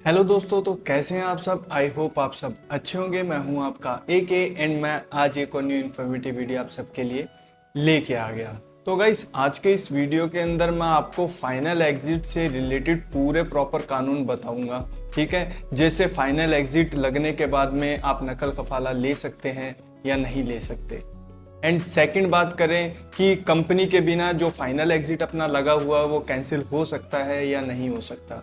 Hello दोस्तों, तो कैसे हैं आप सब। आई होप आप सब अच्छे होंगे। मैं हूं आपका AK एंड मैं आज एक और न्यू इन्फॉर्मेटिव वीडियो आप सबके लिए लेके आ गया। तो गाइस, आज के इस वीडियो के अंदर मैं आपको फाइनल एग्जिट से रिलेटेड पूरे प्रॉपर कानून बताऊंगा। ठीक है, जैसे फाइनल एग्जिट लगने के बाद में आप नकल कफाला ले सकते हैं या नहीं ले सकते। एंड सेकंड बात करें कि कंपनी के बिना जो फाइनल एग्जिट अपना लगा हुआ वो कैंसिल हो सकता है या नहीं हो सकता।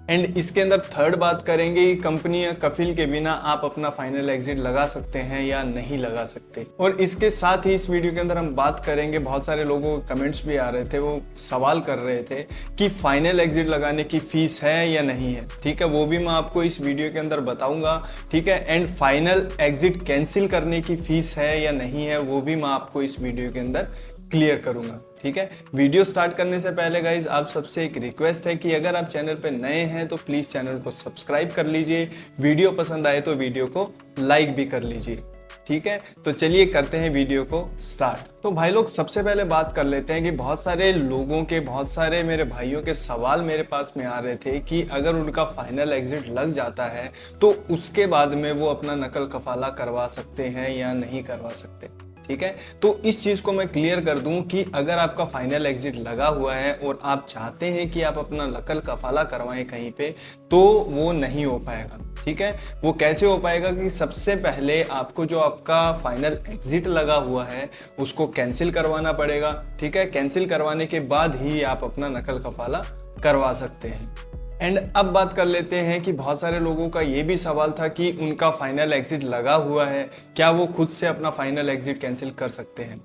एंड इसके अंदर थर्ड बात करेंगे कि कंपनी या कफिल के बिना आप अपना फाइनल एग्जिट लगा सकते हैं या नहीं लगा सकते। और इसके साथ ही इस वीडियो के अंदर हम बात करेंगे, बहुत सारे लोगों के कमेंट्स भी आ रहे थे, वो सवाल कर रहे थे कि फाइनल एग्जिट लगाने की फीस है या नहीं है। ठीक है, वो भी मैं आपको इस वीडियो के अंदर बताऊंगा। ठीक है, एंड फाइनल एग्जिट कैंसिल करने की फीस है या नहीं है वो भी मैं आपको इस वीडियो के अंदर क्लियर करूंगा। ठीक है, वीडियो स्टार्ट करने से पहले गाइज आप सबसे एक रिक्वेस्ट है कि अगर आप चैनल पे नए हैं तो प्लीज चैनल को सब्सक्राइब कर लीजिए, वीडियो पसंद आए तो वीडियो को लाइक भी कर लीजिए। ठीक है, तो चलिए करते हैं वीडियो को स्टार्ट। तो भाई लोग, सबसे पहले बात कर लेते हैं कि बहुत सारे लोगों के, बहुत सारे मेरे भाइयों के सवाल मेरे पास में आ रहे थे कि अगर उनका फाइनल एग्जिट लग जाता है तो उसके बाद में वो अपना नकल कफाला करवा सकते हैं या नहीं करवा सकते। ठीक है, तो इस चीज को मैं क्लियर कर दूं कि अगर आपका फाइनल एग्जिट लगा हुआ है और आप चाहते हैं कि आप अपना नकल कफाला करवाएं कहीं पे, तो वो नहीं हो पाएगा। ठीक है, वो कैसे हो पाएगा कि सबसे पहले आपको जो आपका फाइनल एग्जिट लगा हुआ है उसको कैंसिल करवाना पड़ेगा। ठीक है, कैंसिल करवाने के बाद ही आप अपना नकल कफाला करवा सकते हैं। एंड अब बात कर लेते हैं कि बहुत सारे लोगों का ये भी सवाल था कि उनका फाइनल एग्जिट लगा हुआ है, क्या वो खुद से अपना फाइनल एग्जिट कैंसिल कर सकते हैं।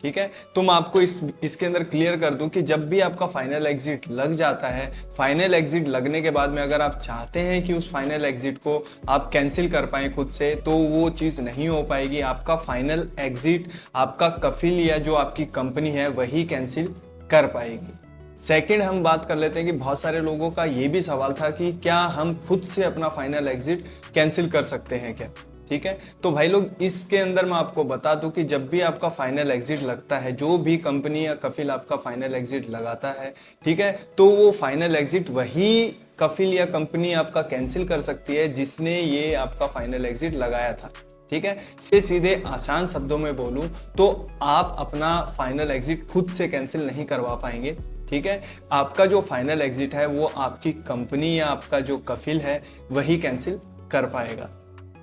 ठीक है, तो मैं आपको इसके अंदर क्लियर कर दूं कि जब भी आपका फाइनल एग्जिट लग जाता है, फाइनल एग्जिट लगने के बाद में अगर आप चाहते हैं कि उस फाइनल एग्जिट को आप कैंसिल कर पाएं खुद से, तो वो चीज़ नहीं हो पाएगी। आपका फाइनल एग्जिट आपका कफिल या जो आपकी कंपनी है वही कैंसिल कर पाएगी। सेकंड हम बात कर लेते हैं कि बहुत सारे लोगों का ये भी सवाल था कि क्या हम खुद से अपना फाइनल एग्जिट कैंसिल कर सकते हैं क्या। ठीक है, तो भाई लोग, इसके अंदर मैं आपको बता दूं कि जब भी आपका फाइनल एग्जिट लगता है, जो भी कंपनी या कफिल आपका फाइनल एग्जिट लगाता है, ठीक है, तो वो फाइनल एग्जिट वही कफिल या कंपनी आपका कैंसिल कर सकती है जिसने ये आपका फाइनल एग्जिट लगाया था। ठीक है, सीधे आसान शब्दों में बोलूं तो आप अपना फाइनल एग्जिट खुद से कैंसिल नहीं करवा पाएंगे। ठीक है, आपका जो फाइनल एग्जिट है वो आपकी कंपनी या आपका जो कफिल है वही कैंसिल कर पाएगा।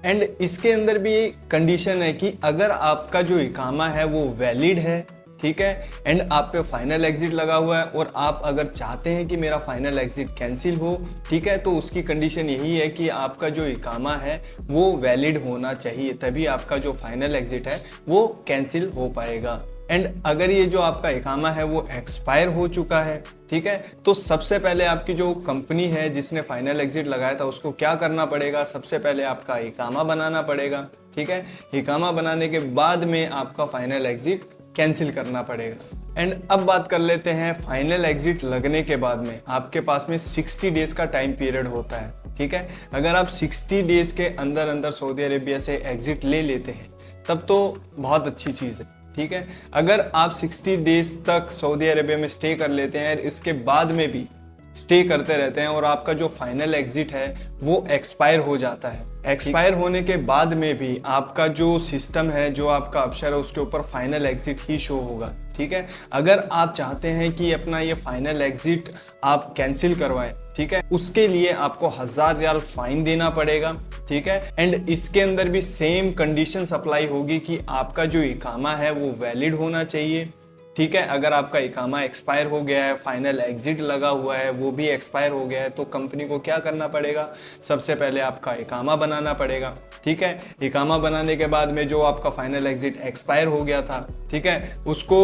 एंड इसके अंदर भी कंडीशन है कि अगर आपका जो इकामा है वो वैलिड है, ठीक है, एंड आप पे फाइनल एग्जिट लगा हुआ है और आप अगर चाहते हैं कि मेरा फाइनल एग्जिट कैंसिल हो, ठीक है, तो उसकी कंडीशन यही है कि आपका जो इकामा है वो वैलिड होना चाहिए, तभी आपका जो फाइनल एग्जिट है वो कैंसिल हो पाएगा। एंड अगर ये जो आपका इकामा है वो एक्सपायर हो चुका है, ठीक है, तो सबसे पहले आपकी जो कंपनी है जिसने फाइनल एग्जिट लगाया था उसको क्या करना पड़ेगा, सबसे पहले आपका इकामा बनाना पड़ेगा। ठीक है, इकामा बनाने के बाद में आपका फाइनल एग्जिट कैंसिल करना पड़ेगा। एंड अब बात कर लेते हैं फाइनल एग्जिट लगने के बाद में आपके पास में 60 डेज का टाइम पीरियड होता है। ठीक है, अगर आप 60 डेज के अंदर अंदर सऊदी अरेबिया से एग्जिट ले लेते हैं तब तो बहुत अच्छी चीज़ है। ठीक है, अगर आप 60 डेज तक सऊदी अरेबिया में स्टे कर लेते हैं, इसके बाद में भी स्टे करते रहते हैं और आपका जो फाइनल एग्जिट है वो एक्सपायर हो जाता है, एक्सपायर होने के बाद में भी आपका जो सिस्टम है, जो आपका अफसर है, उसके ऊपर फाइनल एग्जिट ही शो होगा। ठीक है, अगर आप चाहते हैं कि अपना ये फाइनल एग्जिट आप कैंसिल करवाएं, ठीक है, उसके लिए आपको 1000 रियाल फाइन देना पड़ेगा। ठीक है, एंड इसके अंदर भी सेम कंडीशंस अप्लाई होगी कि आपका जो इकामा है वो वैलिड होना चाहिए। ठीक है, अगर आपका इकामा एक्सपायर हो गया है, फाइनल एग्जिट लगा हुआ है वो भी एक्सपायर हो गया है, तो कंपनी को क्या करना पड़ेगा, सबसे पहले आपका इकामा बनाना पड़ेगा। ठीक है, इकामा बनाने के बाद में जो आपका फाइनल एग्जिट एक्सपायर हो गया था, ठीक है, उसको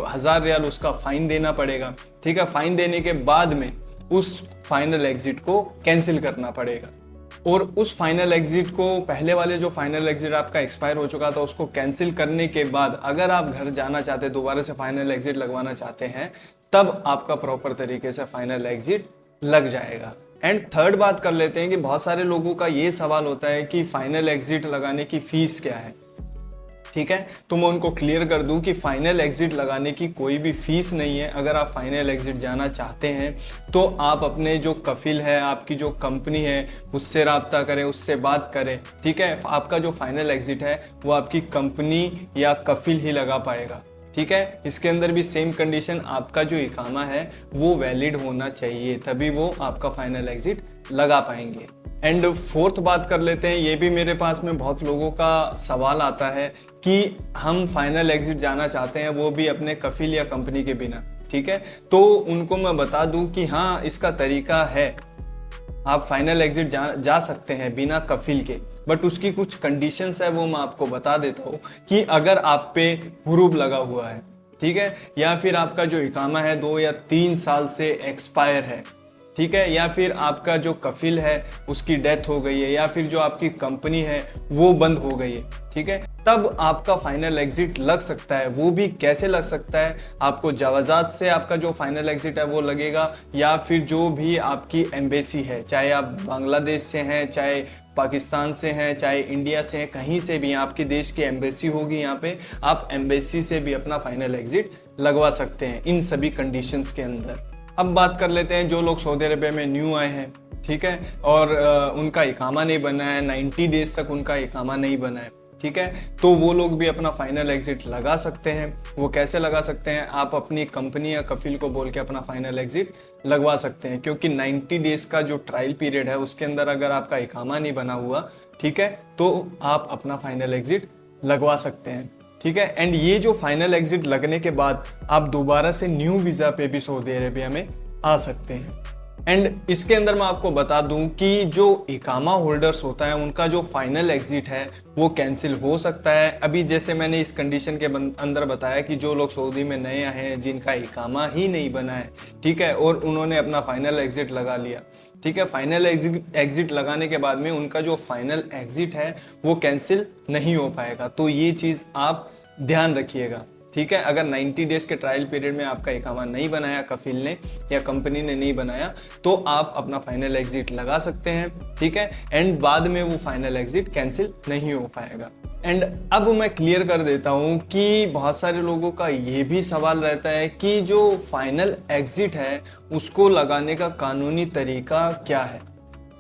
1000 रियाल उसका फाइन देना पड़ेगा। ठीक है, फाइन देने के बाद में उस फाइनल एग्जिट को कैंसिल करना पड़ेगा और उस फाइनल एग्जिट को, पहले वाले जो फाइनल एग्जिट आपका एक्सपायर हो चुका था उसको कैंसिल करने के बाद अगर आप घर जाना चाहते, दोबारा से फाइनल एग्जिट लगवाना चाहते हैं, तब आपका प्रॉपर तरीके से फाइनल एग्जिट लग जाएगा। एंड थर्ड बात कर लेते हैं कि बहुत सारे लोगों का ये सवाल होता है कि फाइनल एग्जिट लगाने की फीस क्या है। ठीक है। तो मैं उनको क्लियर कर दूं कि फाइनल एग्जिट लगाने की कोई भी फीस नहीं है। अगर आप फाइनल एग्जिट जाना चाहते हैं तो आप अपने जो कफिल है, आपकी जो कंपनी है, उससे राब्ता करें, उससे बात करें, ठीक है। आपका जो फाइनल एग्जिट है वो आपकी कंपनी या कफिल ही लगा पाएगा, ठीक है। इसके अंदर भी सेम कंडीशन, आपका जो इकामा है वो वैलिड होना चाहिए, तभी वो आपका फाइनल एग्जिट लगा पाएंगे। एंड फोर्थ बात कर लेते हैं, ये भी मेरे पास में बहुत लोगों का सवाल आता है कि हम फाइनल एग्जिट जाना चाहते हैं, वो भी अपने कफिल या कंपनी के बिना, ठीक है। तो उनको मैं बता दूं कि हाँ, इसका तरीका है, आप फाइनल एग्जिट जा सकते हैं बिना कफिल के, बट उसकी कुछ कंडीशंस है, वो मैं आपको बता देता हूँ कि अगर आप पे हुरूब लगा हुआ है, ठीक है, या फिर आपका जो इकामा है 2 या 3 साल से एक्सपायर है, ठीक है, या फिर आपका जो कफिल है उसकी डेथ हो गई है, या फिर जो आपकी कंपनी है वो बंद हो गई है, ठीक है, तब आपका फाइनल एग्जिट लग सकता है। वो भी कैसे लग सकता है, आपको जवाजात से आपका जो फाइनल एग्जिट है वो लगेगा, या फिर जो भी आपकी एम्बेसी है, चाहे आप बांग्लादेश से हैं, चाहे पाकिस्तान से हैं, चाहे इंडिया से हैं, कहीं से भी आपके देश की एम्बेसी होगी यहाँ पे, आप एम्बेसी से भी अपना फाइनल एग्जिट लगवा सकते हैं इन सभी कंडीशंस के अंदर। अब बात कर लेते हैं जो लोग सऊदी अरबिया में न्यू आए हैं, ठीक है, और उनका इकामा नहीं बना है, 90 डेज तक उनका इकामा नहीं बना है, ठीक है, तो वो लोग भी अपना फाइनल एग्जिट लगा सकते हैं। वो कैसे लगा सकते हैं, आप अपनी कंपनी या कफिल को बोल के अपना फाइनल एग्जिट लगवा सकते हैं, क्योंकि 90 डेज का जो ट्रायल पीरियड है उसके अंदर अगर आपका इकामा नहीं बना हुआ, ठीक है, तो आप अपना फाइनल एग्जिट लगवा सकते हैं, ठीक है। एंड ये जो फाइनल एग्जिट लगने के बाद आप दोबारा से न्यू वीज़ा पे भी सऊदी अरेबिया में आ सकते हैं। एंड इसके अंदर मैं आपको बता दूं कि जो इकामा होल्डर्स होता है उनका जो फाइनल एग्जिट है वो कैंसिल हो सकता है। अभी जैसे मैंने इस कंडीशन के अंदर बताया कि जो लोग सऊदी में नए आए हैं, जिनका इकामा ही नहीं बना है, ठीक है, और उन्होंने अपना फाइनल एग्जिट लगा लिया, ठीक है, फाइनल एग्जिट लगाने के बाद में उनका जो फाइनल एग्जिट है वो कैंसिल नहीं हो पाएगा। तो ये चीज़ आप ध्यान रखिएगा, ठीक है। अगर 90 डेज के ट्रायल पीरियड में आपका इकामा नहीं बनाया, कफिल ने या कंपनी ने नहीं बनाया, तो आप अपना फाइनल एग्जिट लगा सकते हैं, ठीक है, एंड बाद में वो फाइनल एग्जिट कैंसिल नहीं हो पाएगा। एंड अब मैं क्लियर कर देता हूँ कि बहुत सारे लोगों का ये भी सवाल रहता है कि जो फाइनल एग्जिट है उसको लगाने का कानूनी तरीका क्या है।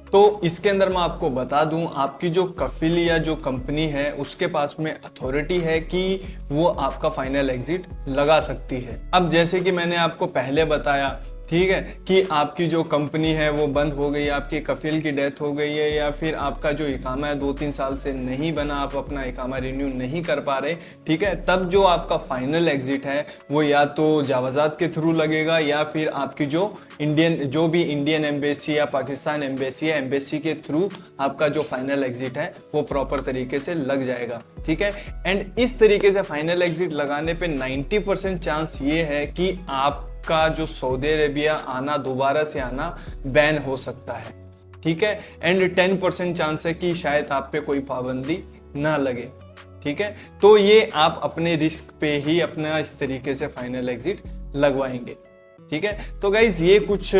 तो इसके अंदर मैं आपको बता दूं, आपकी जो कफिल या जो कंपनी है उसके पास में अथॉरिटी है कि वो आपका फाइनल एग्जिट लगा सकती है। अब जैसे कि मैंने आपको पहले बताया, ठीक है, कि आपकी जो कंपनी है वो बंद हो गई, आपकी कफिल की डेथ हो गई है, या फिर आपका जो इकामा है 2-3 साल से नहीं बना, आप अपना इकामा रिन्यू नहीं कर पा रहे, ठीक है, तब जो आपका फाइनल एग्जिट है वो या तो जावाजात के थ्रू लगेगा, या फिर आपकी जो भी इंडियन एम्बेसी या पाकिस्तान एम्बेसी है, एम्बेसी के थ्रू आपका जो फाइनल एग्जिट है वो प्रॉपर तरीके से लग जाएगा, ठीक है। एंड इस तरीके से फाइनल एग्जिट लगाने पे 90% चांस ये है कि आपका जो सऊदी अरेबिया आना, दोबारा से आना बैन हो सकता है, ठीक है, एंड 10% चांस है कि शायद आप पे कोई पाबंदी ना लगे, ठीक है। तो ये आप अपने रिस्क पे ही अपना इस तरीके से फाइनल एग्जिट लगवाएंगे, ठीक है। तो गाइज ये कुछ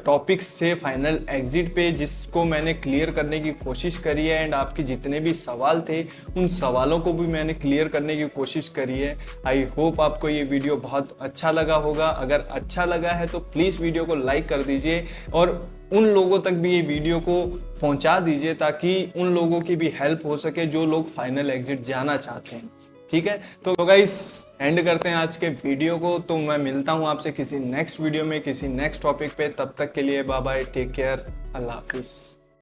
टॉपिक्स थे फाइनल एग्जिट पे जिसको मैंने क्लियर करने की कोशिश करी है, एंड आपके जितने भी सवाल थे उन सवालों को भी मैंने क्लियर करने की कोशिश करी है। आई होप आपको ये वीडियो बहुत अच्छा लगा होगा। अगर अच्छा लगा है तो प्लीज़ वीडियो को लाइक कर दीजिए और उन लोगों तक भी ये वीडियो को पहुंचा दीजिए ताकि उन लोगों की भी हेल्प हो सके जो लोग फाइनल एग्जिट जाना चाहते हैं, ठीक है। तो गाइस एंड करते हैं आज के वीडियो को। तो मैं मिलता हूं आपसे किसी नेक्स्ट वीडियो में, किसी नेक्स्ट टॉपिक पे। तब तक के लिए बाय बाय, टेक केयर, अल्लाह हाफिज़।